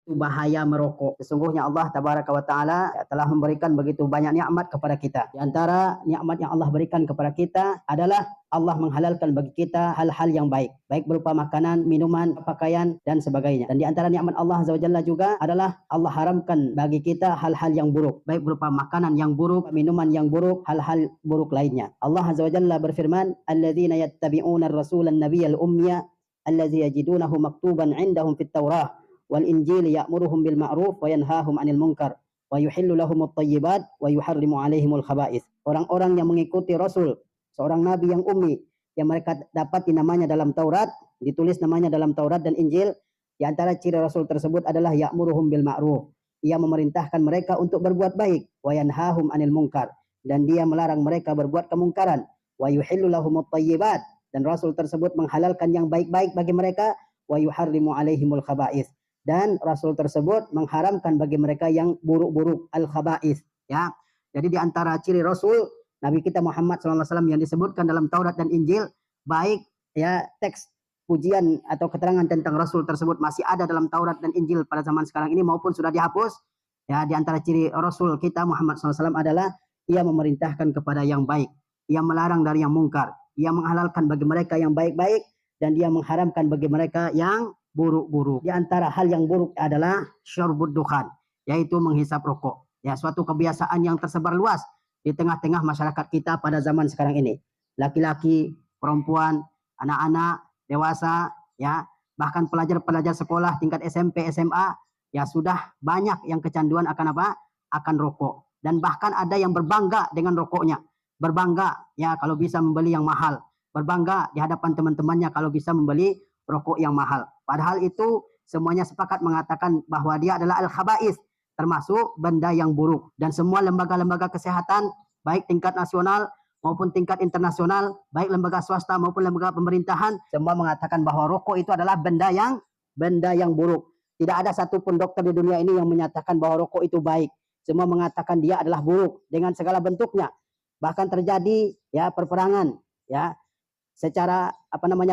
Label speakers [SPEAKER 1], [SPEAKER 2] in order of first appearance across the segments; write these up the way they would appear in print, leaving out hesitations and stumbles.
[SPEAKER 1] bahaya merokok. Sesungguhnya Allah Tabaraka wa Ta'ala telah memberikan begitu banyak nikmat kepada kita. Di antara nikmat yang Allah berikan kepada kita adalah Allah menghalalkan bagi kita hal-hal yang baik. Baik berupa makanan, minuman, pakaian, dan sebagainya. Dan di antara nikmat Allah Azza wa Jalla juga adalah Allah haramkan bagi kita hal-hal yang buruk. Baik berupa makanan yang buruk, minuman yang buruk, hal-hal buruk lainnya. Allah Azza wa Jalla berfirman, "Alladzina yattabi'una ar-rasula an-nabiyyal ummiya allazi yajidunahu maktuban 'indahum fit Taurah wal Injil ya'muruhum bil ma'ruf wa yanhahum 'anil munkar wa yuhillu lahumut thayyibat wa yuharrimu 'alaihimul khaba'ith." Orang-orang yang mengikuti Rasul, seorang nabi yang ummi, yang mereka dapati namanya dalam Taurat, ditulis namanya dalam Taurat dan Injil, di antara ciri Rasul tersebut adalah ya'muruhum bil ma'ruf. Ia memerintahkan mereka untuk berbuat baik, wa yanhahum 'anil munkar, dan dia melarang mereka berbuat kemungkaran, wa yuhillu lahumut thayyibat, dan Rasul tersebut menghalalkan yang baik-baik bagi mereka, wa yuharrimu 'alaihimul khaba'ith, dan Rasul tersebut mengharamkan bagi mereka yang buruk-buruk, al-khaba'ith, ya. Jadi di antara ciri Rasul Nabi kita Muhammad SAW yang disebutkan dalam Taurat dan Injil, baik ya teks pujian atau keterangan tentang Rasul tersebut masih ada dalam Taurat dan Injil pada zaman sekarang ini maupun sudah dihapus. Ya, di antara ciri Rasul kita Muhammad SAW adalah ia memerintahkan kepada yang baik, ia melarang dari yang mungkar, ia menghalalkan bagi mereka yang baik-baik, dan dia mengharamkan bagi mereka yang buruk-buruk. Di antara hal yang buruk adalah syurbud dukhan, yaitu menghisap rokok. Ya, suatu kebiasaan yang tersebar luas di tengah-tengah masyarakat kita pada zaman sekarang ini. Laki-laki, perempuan, anak-anak, dewasa, ya, bahkan pelajar-pelajar sekolah tingkat SMP, SMA, ya sudah banyak yang kecanduan akan apa? Akan rokok. Dan bahkan ada yang berbangga dengan rokoknya. Berbangga ya kalau bisa membeli yang mahal. Berbangga di hadapan teman-temannya kalau bisa membeli rokok yang mahal. Padahal itu semuanya sepakat mengatakan bahwa dia adalah al-khaba'ith, termasuk benda yang buruk. Dan semua lembaga-lembaga kesehatan, baik tingkat nasional maupun tingkat internasional, baik lembaga swasta maupun lembaga pemerintahan, semua mengatakan bahwa rokok itu adalah benda yang buruk. Tidak ada satupun dokter di dunia ini yang menyatakan bahwa rokok itu baik. Semua mengatakan dia adalah buruk dengan segala bentuknya. Bahkan terjadi ya perperangan ya secara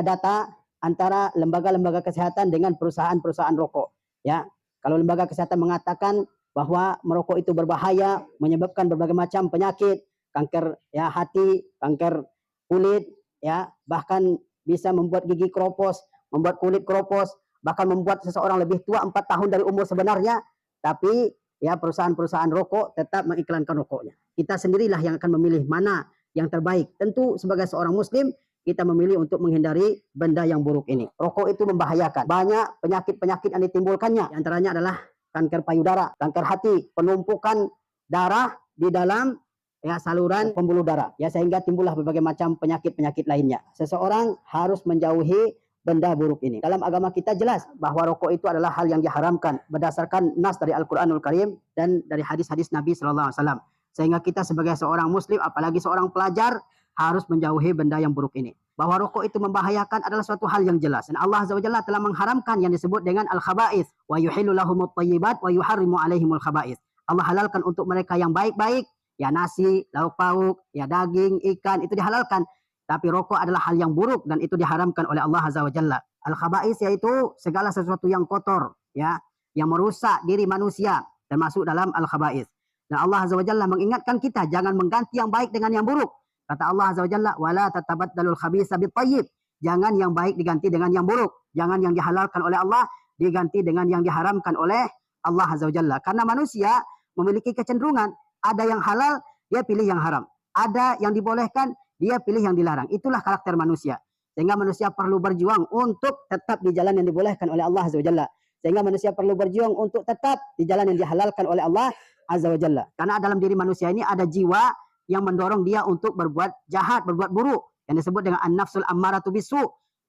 [SPEAKER 1] data antara lembaga-lembaga kesehatan dengan perusahaan-perusahaan rokok. Ya, kalau lembaga kesehatan mengatakan bahwa merokok itu berbahaya, menyebabkan berbagai macam penyakit, kanker ya hati, kanker kulit, ya, bahkan bisa membuat gigi keropos, membuat kulit keropos, bahkan membuat seseorang lebih tua 4 tahun dari umur sebenarnya, tapi ya perusahaan-perusahaan rokok tetap mengiklankan rokoknya. Kita sendirilah yang akan memilih mana yang terbaik. Tentu sebagai seorang muslim kita memilih untuk menghindari benda yang buruk ini. Rokok itu membahayakan. Banyak penyakit-penyakit yang ditimbulkannya. Di antaranya adalah kanker payudara, kanker hati, penumpukan darah di dalam ya saluran pembuluh darah. Ya sehingga timbullah berbagai macam penyakit-penyakit lainnya. Seseorang harus menjauhi benda buruk ini. Dalam agama kita jelas bahwa rokok itu adalah hal yang diharamkan berdasarkan nas dari Al-Qur'anul Karim dan dari hadis-hadis Nabi sallallahu alaihi wasallam. Sehingga kita sebagai seorang muslim, apalagi seorang pelajar, harus menjauhi benda yang buruk ini. Bahwa rokok itu membahayakan adalah suatu hal yang jelas. Dan Allah Azza wa Jalla telah mengharamkan yang disebut dengan al-khaba'ith. Wa yuhillu lahumut thayyibat wa yuharrimu alaihimul khaba'ith. Allah halalkan untuk mereka yang baik-baik, ya nasi, lauk pauk, ya daging, ikan, itu dihalalkan. Tapi rokok adalah hal yang buruk dan itu diharamkan oleh Allah Azza wa Jalla. Al-khaba'ith yaitu segala sesuatu yang kotor, ya, yang merusak diri manusia, termasuk dalam al-khaba'ith. Dan Allah Azza wa Jalla mengingatkan kita jangan mengganti yang baik dengan yang buruk. Kata Allah Azza wa Jalla, "Wala tatabaddalul khabitha bit-thayyib." Jangan yang baik diganti dengan yang buruk. Jangan yang dihalalkan oleh Allah diganti dengan yang diharamkan oleh Allah Azza wa Jalla. Karena manusia memiliki kecenderungan, ada yang halal, dia pilih yang haram. Ada yang dibolehkan, dia pilih yang dilarang. Itulah karakter manusia. Sehingga manusia perlu berjuang untuk tetap di jalan yang dibolehkan oleh Allah Azza wa Jalla. Sehingga manusia perlu berjuang untuk tetap di jalan yang dihalalkan oleh Allah Azza wa Jalla. Karena dalam diri manusia ini ada jiwa yang mendorong dia untuk berbuat jahat, berbuat buruk, yang disebut dengan an-nafsul ammaratu bisu.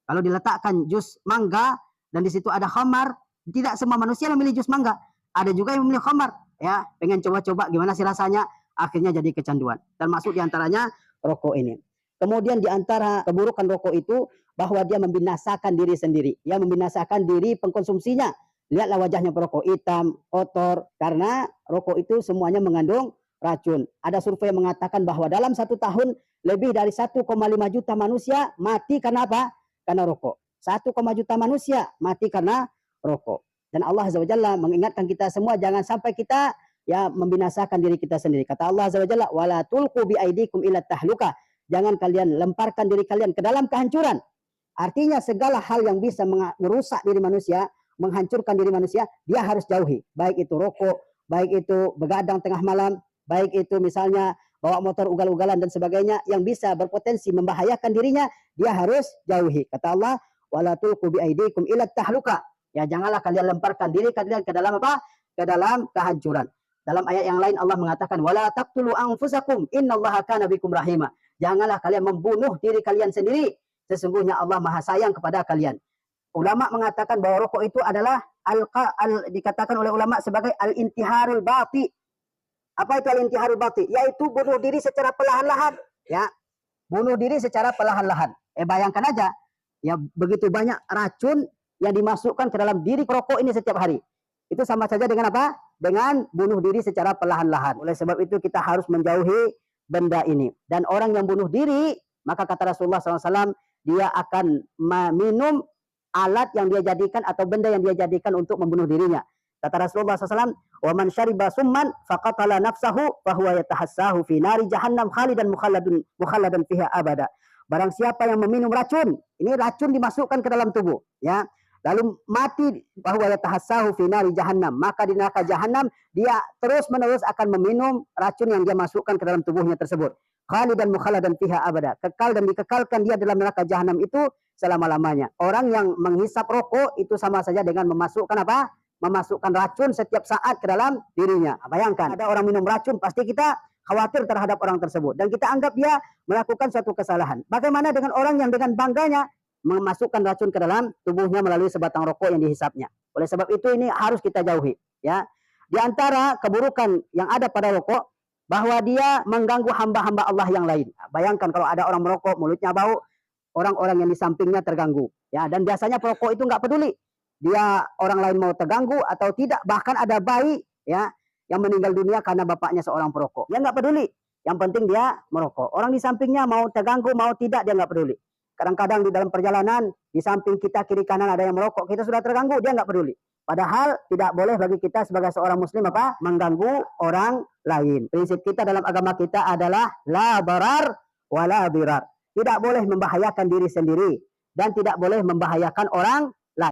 [SPEAKER 1] Kalau diletakkan jus mangga dan di situ ada khamar, tidak semua manusia memilih jus mangga. Ada juga yang memilih khamar, ya, pengen coba-coba gimana sih rasanya, akhirnya jadi kecanduan. Termasuk diantaranya rokok ini. Kemudian diantara keburukan rokok itu bahwa dia membinasakan diri sendiri, ya, membinasakan diri pengkonsumsinya. Lihatlah wajahnya perokok, hitam, kotor, karena rokok itu semuanya mengandung racun. Ada survei yang mengatakan bahwa dalam 1 tahun lebih dari 1,5 juta manusia mati karena apa? Karena rokok. 1, juta manusia mati karena rokok. Dan Allah Azza wa Jalla mengingatkan kita semua jangan sampai kita ya membinasakan diri kita sendiri. Kata Allah Azza wa Jalla, "Wala tulqu bi aidikum ila tahluka." Jangan kalian lemparkan diri kalian ke dalam kehancuran. Artinya segala hal yang bisa merusak diri manusia, menghancurkan diri manusia, dia harus jauhi. Baik itu rokok, baik itu begadang tengah malam, baik itu misalnya bawa motor ugal-ugalan dan sebagainya yang bisa berpotensi membahayakan dirinya, dia harus jauhi. Kata Allah, "Wala tulqu bi aidikum ila tahluka." Ya, janganlah kalian lemparkan diri kalian ke dalam apa? Ke dalam kehancuran. Dalam ayat yang lain Allah mengatakan, "Wala taqtulu anfusakum, innallaha kana bikum rahima." Janganlah kalian membunuh diri kalian sendiri. Sesungguhnya Allah Maha sayang kepada kalian. Ulama mengatakan bahwa rokok itu adalah dikatakan oleh ulama sebagai al-intiharul bati. Apa itu al-intiharul bati? Yaitu bunuh diri secara perlahan-lahan, ya. Bunuh diri secara perlahan-lahan. Bayangkan aja, ya begitu banyak racun yang dimasukkan ke dalam diri perokok ini setiap hari. Itu sama saja dengan apa? Dengan bunuh diri secara perlahan-lahan. Oleh sebab itu kita harus menjauhi benda ini. Dan orang yang bunuh diri, maka kata Rasulullah SAW, dia akan minum alat yang dia jadikan atau benda yang dia jadikan untuk membunuh dirinya. Kata Rasulullah SAW, "Wa man syariba summan faqatala nafsahu fahuwa yatahassahu fi nari jahannam khalidan mukhalladan fiha abada." Barang siapa yang meminum racun, ini racun dimasukkan ke dalam tubuh, ya. Lalu mati, bahwa yatahassahu fi nari jahannam, maka di neraka jahannam dia terus-menerus akan meminum racun yang dia masukkan ke dalam tubuhnya tersebut. Khalidan mukhalladan fiha abada. Kekal dan dikekalkan dia dalam neraka jahannam itu selama-lamanya. Orang yang menghisap rokok itu sama saja dengan memasukkan apa? Memasukkan racun setiap saat ke dalam dirinya. Bayangkan, ada orang minum racun, pasti kita khawatir terhadap orang tersebut. Dan kita anggap dia melakukan suatu kesalahan. Bagaimana dengan orang yang dengan bangganya memasukkan racun ke dalam tubuhnya melalui sebatang rokok yang dihisapnya. Oleh sebab itu ini harus kita jauhi, ya. Di antara keburukan yang ada pada rokok, bahwa dia mengganggu hamba-hamba Allah yang lain. Bayangkan kalau ada orang merokok, mulutnya bau, orang-orang yang di sampingnya terganggu, ya. Dan biasanya perokok itu nggak peduli dia orang lain mau terganggu atau tidak. Bahkan ada bayi, ya, yang meninggal dunia karena bapaknya seorang perokok. Dia nggak peduli. Yang penting dia merokok. Orang di sampingnya mau terganggu mau tidak dia nggak peduli. Kadang-kadang di dalam perjalanan, di samping kita kiri kanan ada yang merokok, kita sudah terganggu, dia nggak peduli. Padahal tidak boleh bagi kita sebagai seorang muslim apa? Mengganggu orang lain. Prinsip kita dalam agama kita adalah la barar wa la birar. Tidak boleh membahayakan diri sendiri dan tidak boleh membahayakan orang